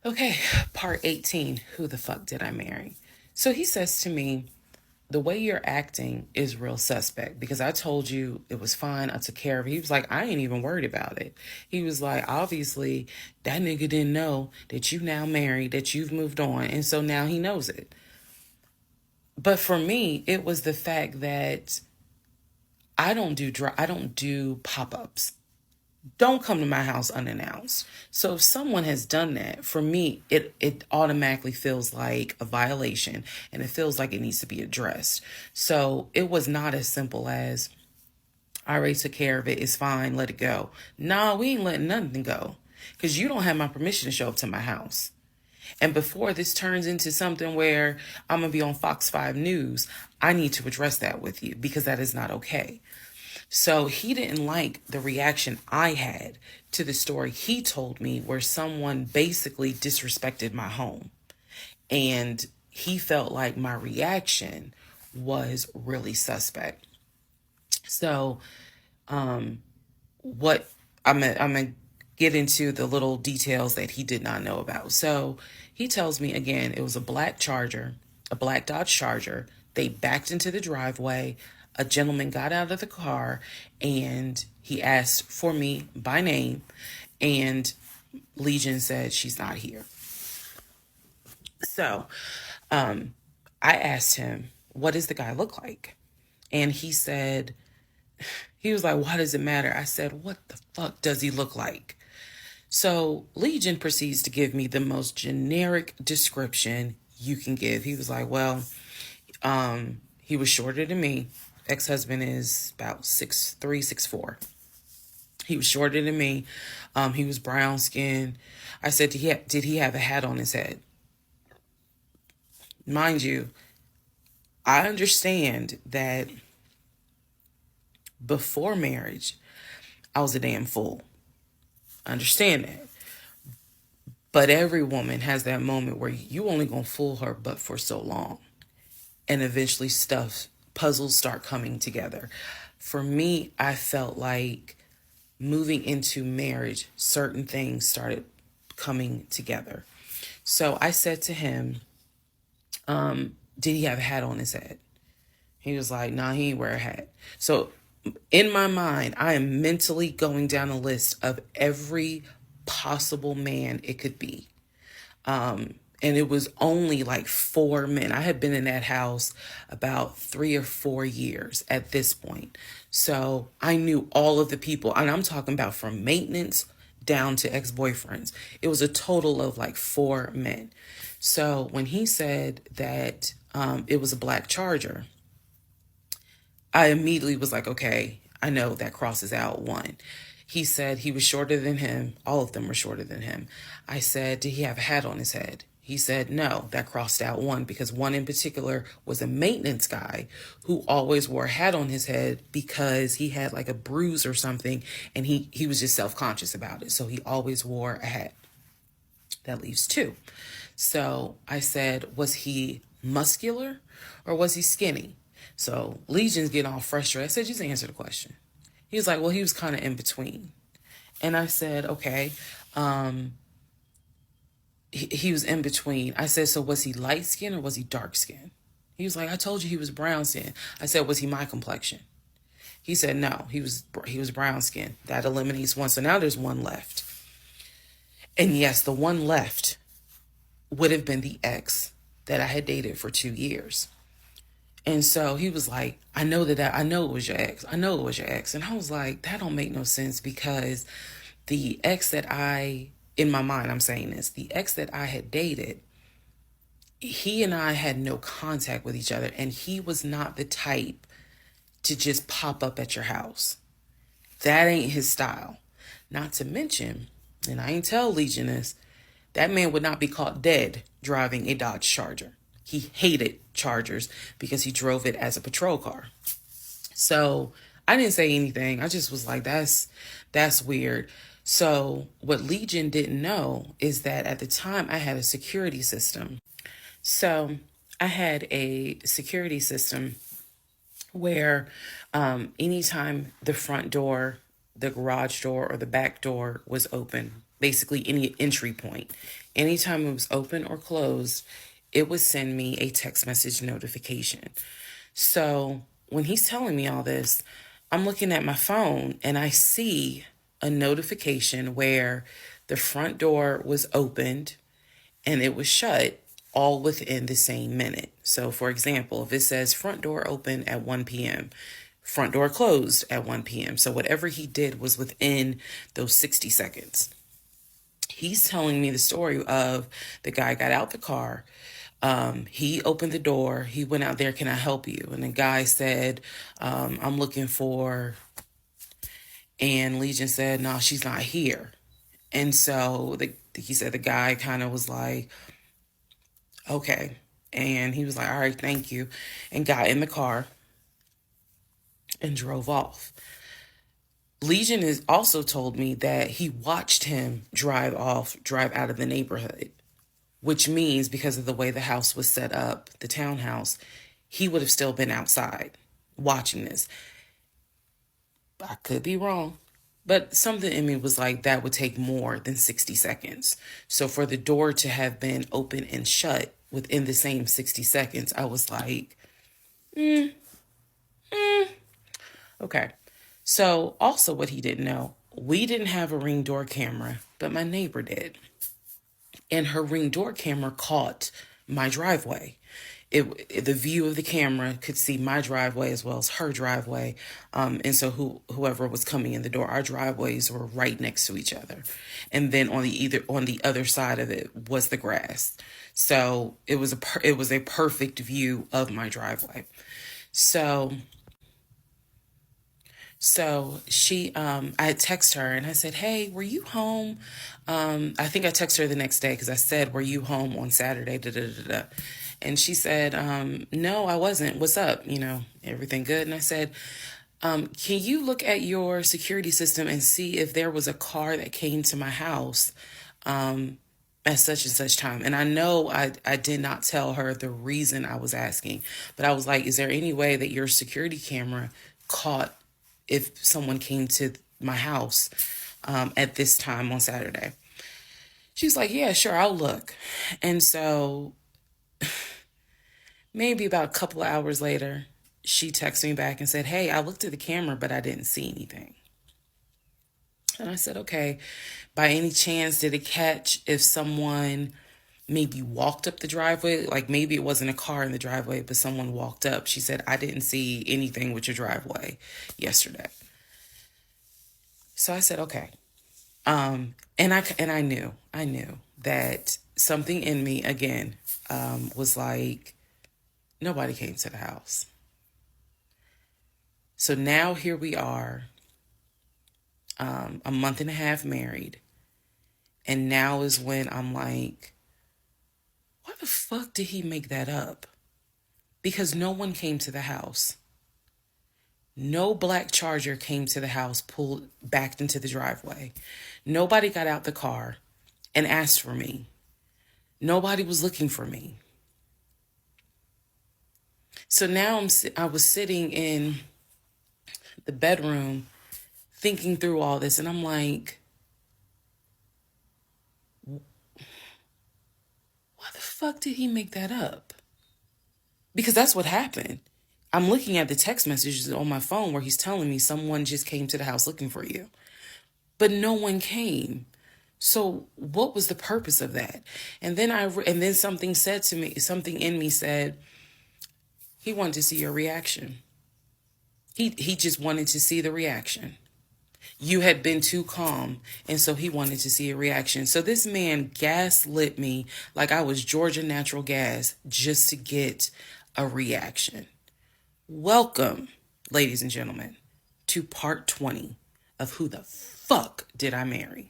Okay, part 18. Who the fuck did I marry? So he says to me, the way you're acting is real suspect because I told you it was fine. I took care of it. He was like, I ain't even worried about it. He was like, obviously, that nigga didn't know that you now married, that you've moved on. And so now he knows it. But for me, it was the fact that I don't do pop-ups. Don't come to my house unannounced. So if someone has done that, for me, it automatically feels like a violation and it feels like it needs to be addressed. So it was not as simple as I already took care of it, it's fine, let it go. Nah, we ain't letting nothing go. Cause you don't have my permission to show up to my house. And before this turns into something where I'm gonna be on Fox 5 News, I need to address that with you because that is not okay. So he didn't like the reaction I had to the story he told me where someone basically disrespected my home. And he felt like my reaction was really suspect. So what I'm gonna get into the little details that he did not know about. So he tells me again it was a black Charger, a black Dodge Charger. They backed into the driveway. A gentleman got out of the car and he asked for me by name, and Legion said she's not here. So I asked him, what does the guy look like? And he said, he was like, why does it matter? I said, what the fuck does he look like? So Legion proceeds to give me the most generic description you can give. He was like, well, he was shorter than me. Ex-husband is about 6'3", 6'4". He was shorter than me. He was brown skinned. I said, did he have a hat on his head? Mind you, I understand that before marriage, I was a damn fool. I understand that. But every woman has that moment where you only gonna fool her but for so long. And eventually puzzles start coming together. For me, I felt like moving into marriage, certain things started coming together. So I said to him, did he have a hat on his head? He was like, nah, he ain't wear a hat. So in my mind, I am mentally going down a list of every possible man it could be. And it was only like 4 men. I had been in that house about 3 or 4 years at this point. So I knew all of the people, and I'm talking about from maintenance down to ex-boyfriends. It was a total of like 4 men. So when he said that it was a black Charger, I immediately was like, okay, I know that crosses out one. He said he was shorter than him. All of them were shorter than him. I said, did he have a hat on his head? He said, no, that crossed out one because one in particular was a maintenance guy who always wore a hat on his head because he had like a bruise or something and he was just self-conscious about it. So he always wore a hat. That leaves two. So I said, was he muscular or was he skinny? So Legion's getting all frustrated. I said, just answer the question. He was like, well, he was kind of in between. And I said, okay. He was in between. I said, so was he light skinned or was he dark skinned? He was like, I told you he was brown skinned. I said, was he my complexion? He said, no, he was brown skinned. That eliminates one. So now there's one left. And yes, the one left would have been the ex that I had dated for 2 years. And so he was like, I know it was your ex. I know it was your ex. And I was like, that don't make no sense because the ex that in my mind, I'm saying this, the ex that I had dated, he and I had no contact with each other. And he was not the type to just pop up at your house. That ain't his style. Not to mention, and I ain't tell Legion this, that man would not be caught dead driving a Dodge Charger. He hated Chargers because he drove it as a patrol car. So I didn't say anything. I just was like, that's weird. So what Legion didn't know is that at the time I had a security system. So I had a security system where anytime the front door, the garage door, or the back door was open, basically any entry point. Anytime it was open or closed, it would send me a text message notification. So when he's telling me all this, I'm looking at my phone and I see a notification where the front door was opened and it was shut all within the same minute. So for example, if it says front door open at 1 p.m., front door closed at 1 p.m. So whatever he did was within those 60 seconds. He's telling me the story of the guy got out the car. He opened the door. He went out there, can I help you? And the guy said, I'm looking for, and Legion said, no, she's not here. And so he said the guy kind of was like, okay. And he was like, all right, thank you. And got in the car and drove off. Legion has also told me that he watched him drive out of the neighborhood, which means because of the way the house was set up, the townhouse, he would have still been outside watching this. I could be wrong, but something in me was like, that would take more than 60 seconds. So for the door to have been open and shut within the same 60 seconds, I was like, okay. So also what he didn't know, we didn't have a Ring door camera, but my neighbor did. And her Ring door camera caught my driveway. The view of the camera could see my driveway as well as her driveway. And so whoever was coming in the door, our driveways were right next to each other. And then on the other side of it was the grass. So it was a perfect view of my driveway. So she, I had texted her and I said, hey, were you home? I think I texted her the next day because I said, were you home on Saturday? Da, da, da, da. And she said, no, I wasn't. What's up? Everything good? And I said, can you look at your security system and see if there was a car that came to my house at such and such time? And I know I did not tell her the reason I was asking, but I was like, is there any way that your security camera caught if someone came to my house at this time on Saturday? She's like, yeah, sure, I'll look. And so maybe about a couple of hours later, she texted me back and said, hey, I looked at the camera, but I didn't see anything. And I said, okay, by any chance, did it catch if someone maybe walked up the driveway? Like maybe it wasn't a car in the driveway, but someone walked up. She said, I didn't see anything with your driveway yesterday. So I said, okay. And I knew that something in me again, was like, nobody came to the house. So now here we are, a month and a half married. And now is when I'm like, why the fuck did he make that up? Because no one came to the house. No black Charger came to the house, backed into the driveway. Nobody got out the car and asked for me. Nobody was looking for me. So now I was sitting in the bedroom thinking through all this, and I'm like, why the fuck did he make that up? Because that's what happened. I'm looking at the text messages on my phone where he's telling me someone just came to the house looking for you. But no one came. So what was the purpose of that? And then something said to me, something in me said, he wanted to see your reaction. He just wanted to see the reaction. You had been too calm, and so he wanted to see a reaction. So this man gaslit me like I was Georgia Natural Gas just to get a reaction. Welcome, ladies and gentlemen, to part 20 of Who the Fuck Did I Marry?